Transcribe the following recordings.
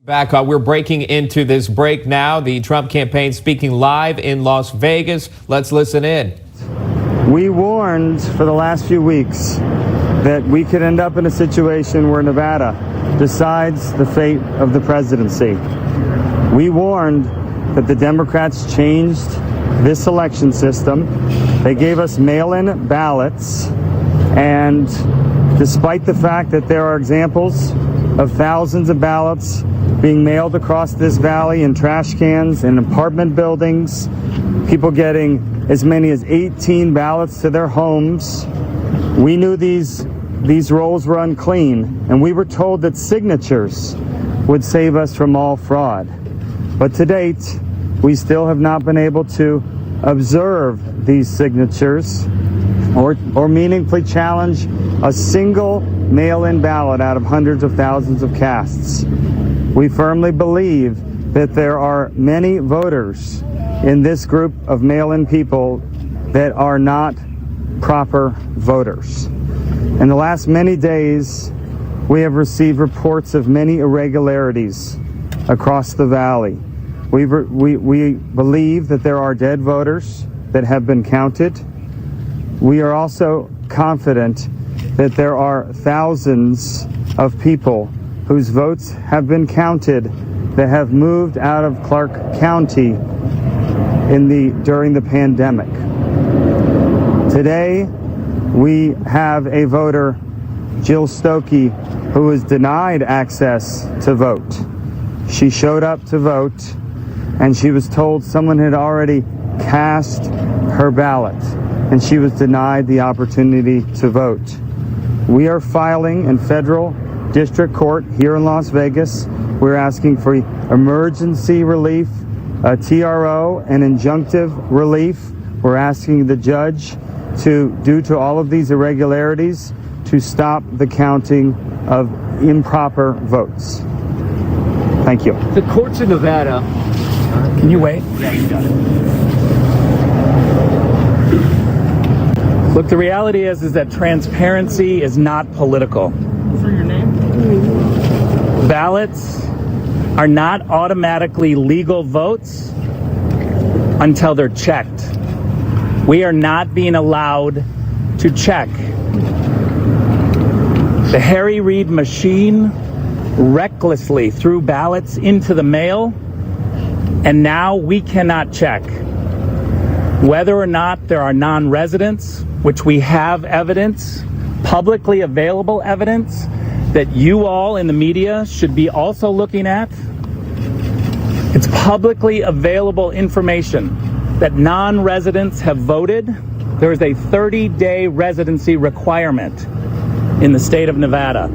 Back, we're breaking into this break now. The Trump campaign speaking live in Las Vegas. Let's listen in. We warned for the last few weeks that we could end up in a situation where Nevada decides the fate of the presidency. We warned that the Democrats changed this election system. They gave us mail-in ballots, and despite the fact that there are examples of thousands of ballots being mailed across this valley in trash cans in apartment buildings, people getting as many as 18 ballots to their homes, we knew these rolls were unclean, and we were told that signatures would save us from all fraud. But to date, we still have not been able to observe these signatures or meaningfully challenge a single mail-in ballot out of hundreds of thousands of casts. We firmly believe that there are many voters in this group of mail-in people that are not proper voters. In the last many days, we have received reports of many irregularities across the valley. We believe that there are dead voters that have been counted. We are also confident that there are thousands of people whose votes have been counted that have moved out of Clark County during the pandemic. Today, we have a voter, Jill Stokey, who was denied access to vote. She showed up to vote, and she was told someone had already cast her ballot, and she was denied the opportunity to vote. We are filing in federal district court here in Las Vegas. We're asking for emergency relief, a TRO, and injunctive relief. We're asking the judge due to all of these irregularities, to stop the counting of improper votes. Thank you. The courts in Nevada. Can you wait? Yeah, you got it. Look, the reality is that transparency is not political. For your name? Ballots are not automatically legal votes until they're checked. We are not being allowed to check. The Harry Reid machine recklessly threw ballots into the mail, and now we cannot check whether or not there are non-residents, which we have evidence, publicly available evidence, that you all in the media should be also looking at. It's publicly available information that non-residents have voted. There is a 30-day residency requirement in the state of Nevada.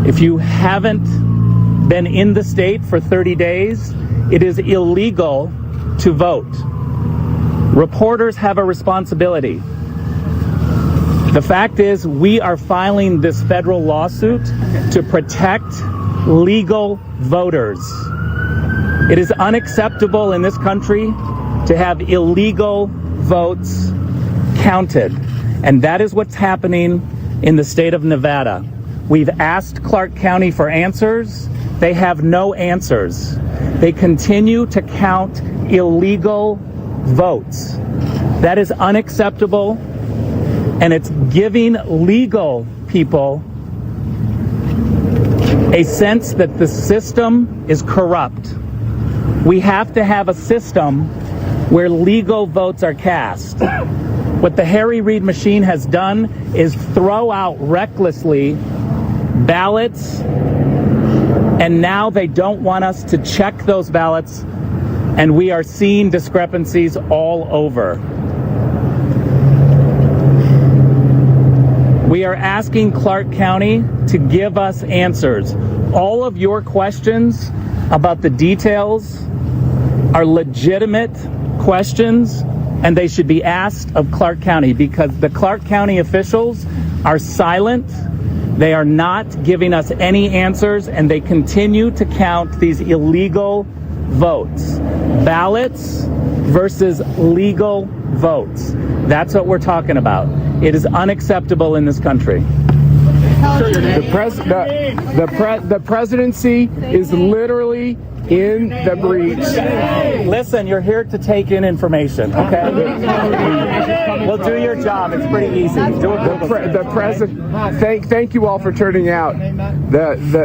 If you haven't been in the state for 30 days, it is illegal to vote. Reporters have a responsibility. The fact is, we are filing this federal lawsuit to protect legal voters. It is unacceptable in this country to have illegal votes counted, and that is what's happening in the state of Nevada. We've asked Clark County for answers. They have no answers. They continue to count illegal votes. That is unacceptable, and it's giving legal people a sense that the system is corrupt. We have to have a system where legal votes are cast. What the Harry Reid machine has done is throw out recklessly ballots, and now they don't want us to check those ballots, and we are seeing discrepancies all over. We are asking Clark County to give us answers. All of your questions about the details are legitimate questions, and they should be asked of Clark County, because the Clark County officials are silent. They are not giving us any answers, and they continue to count these illegal votes. Ballots versus legal votes. That's what we're talking about. It is unacceptable in this country. The presidency is literally in the breach. Listen, you're here to take in information, okay? We'll do your job. It's pretty easy. The president. Thank you all for turning out.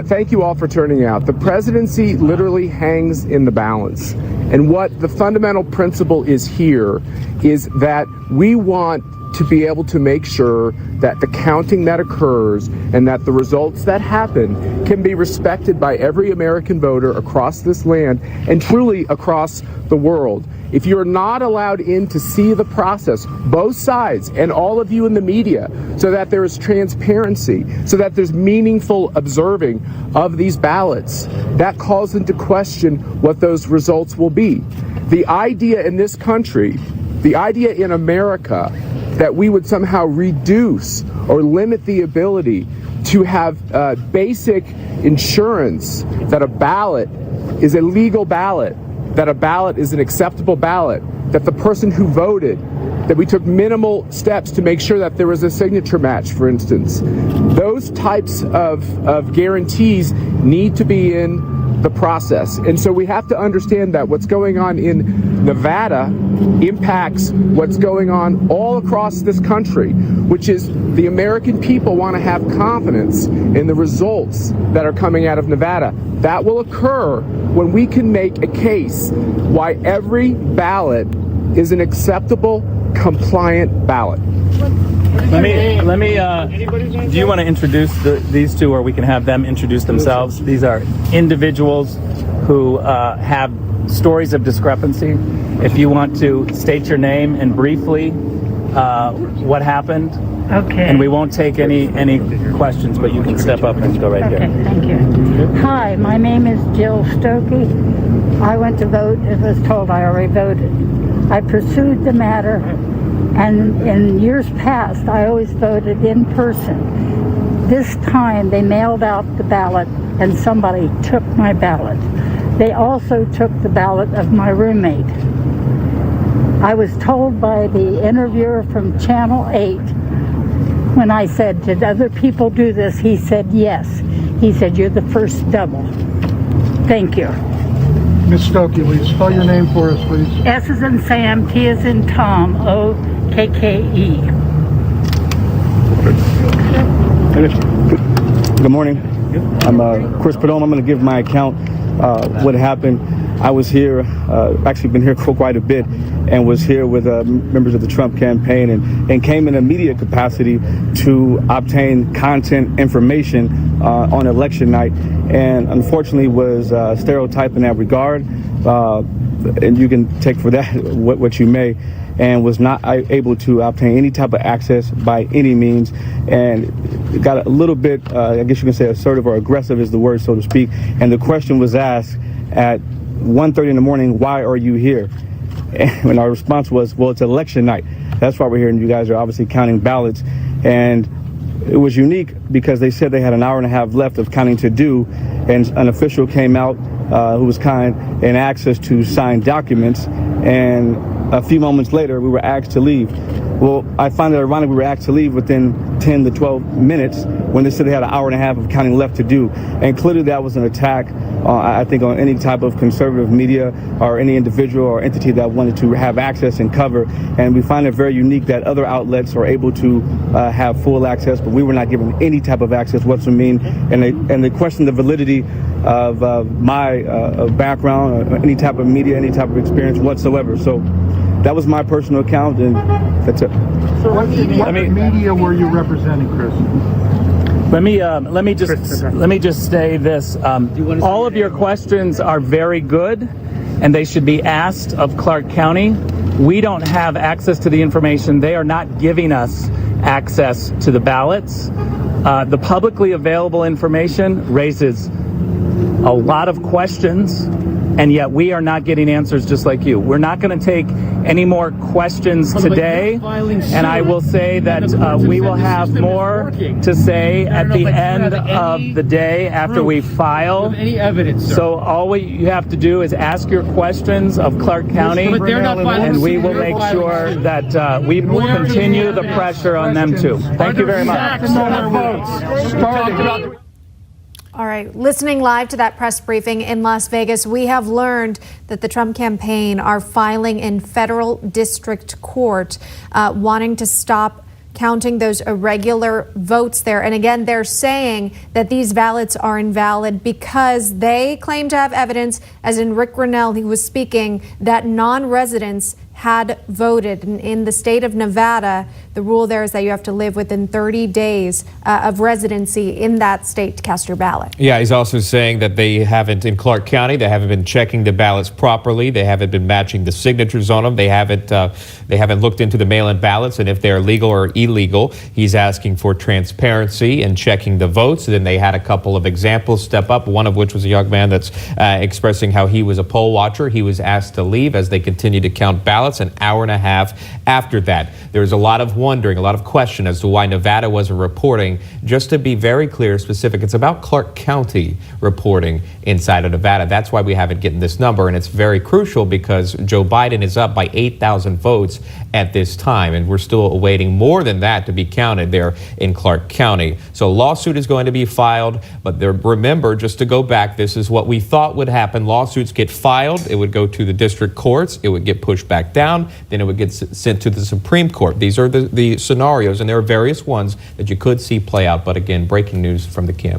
Thank you all for turning out. The presidency literally hangs in the balance, and what the fundamental principle is here is that we want to be able to make sure that the counting that occurs and that the results that happen can be respected by every American voter across this land and truly across the world. If you're not allowed in to see the process, both sides and all of you in the media, so that there is transparency, so that there's meaningful observing of these ballots, that calls into question what those results will be. The idea in this country, the idea in America, that we would somehow reduce or limit the ability to have basic insurance that a ballot is a legal ballot, that a ballot is an acceptable ballot, that the person who voted, that we took minimal steps to make sure that there was a signature match, for instance. Those types of guarantees need to be in the process. And so we have to understand that what's going on in Nevada impacts what's going on all across this country, which is the American people want to have confidence in the results that are coming out of Nevada. That will occur when we can make a case why every ballot is an acceptable, compliant ballot. Let me. Do you want to introduce these two, or we can have them introduce themselves? These are individuals who have stories of discrepancy. If you want to state your name and briefly what happened. Okay. And we won't take any questions, but you can step up and go right here. Okay, thank you. Hi, my name is Jill Stokey. I went to vote. As was told, I already voted. I pursued the matter, and in years past, I always voted in person. This time, they mailed out the ballot, and somebody took my ballot. They also took the ballot of my roommate. I was told by the interviewer from Channel 8, when I said, did other people do this? He said, yes. He said, you're the first double. Thank you. Ms. Stokey, will you spell your name for us, please? S as in Sam, T as in Tom, O-K-K-E. Good morning. I'm Chris Padone. I'm going to give my account what happened. I was here, actually been here for quite a bit, and was here with members of the Trump campaign and came in a media capacity to obtain content information on election night, and unfortunately was stereotyped in that regard, and you can take for that what you may, and was not able to obtain any type of access by any means, and got a little bit, I guess you can say assertive or aggressive is the word, so to speak, and the question was asked at 1:30 in the morning, why are you here? And our response was, well, it's election night. That's why we're here, and you guys are obviously counting ballots. And it was unique because they said they had an hour and a half left of counting to do, and an official came out who was kind and asked us to sign documents, and a few moments later we were asked to leave. Well, I find it ironic we were asked to leave within 10 to 12 minutes when they said they had an hour and a half of counting left to do. And clearly that was an attack, I think, on any type of conservative media or any individual or entity that wanted to have access and cover. And we find it very unique that other outlets are able to have full access, but we were not given any type of access whatsoever. And they questioned the validity of my background, or any type of media, any type of experience whatsoever. So that was my personal account, and that's it. So what media were you representing, Chris? Let me just say this. All of your questions are very good, and they should be asked of Clark County. We don't have access to the information. They are not giving us access to the ballots. The publicly available information raises a lot of questions, and yet we are not getting answers just like you. We're not going to take any more questions today, and I will say that we will have more to say at the end of the day after we file. Any evidence, sir? So all you have to do is ask your questions of Clark County, But they're not filing and we will suit. make sure that we will continue the pressure on them too. Thank you very much. All right, listening live to that press briefing in Las Vegas, we have learned that the Trump campaign are filing in federal district court, wanting to stop counting those irregular votes there. And again, they're saying that these ballots are invalid because they claim to have evidence, as in Rick Grinnell, he was speaking, that non-residents had voted. And in the state of Nevada, the rule there is that you have to live within 30 days of residency in that state to cast your ballot. Yeah, he's also saying that they haven't, in Clark County, they haven't been checking the ballots properly. They haven't been matching the signatures on them. They haven't looked into the mail-in ballots and if they're legal or illegal. He's asking for transparency and checking the votes. And then they had a couple of examples step up, one of which was a young man that's expressing how he was a poll watcher. He was asked to leave as they continued to count ballots an hour and a half after that. There's a lot of wondering, a lot of question as to why Nevada wasn't reporting. Just to be very clear, specific, it's about Clark County reporting inside of Nevada. That's why we haven't gotten this number, and it's very crucial because Joe Biden is up by 8,000 votes at this time, and we're still awaiting more than that to be counted there in Clark County. So a lawsuit is going to be filed, but remember, just to go back, this is what we thought would happen. Lawsuits get filed, it would go to the district courts, it would get pushed back down, then it would get sent to the Supreme Court. These are the scenarios, and there are various ones that you could see play out. But again, breaking news from the camp.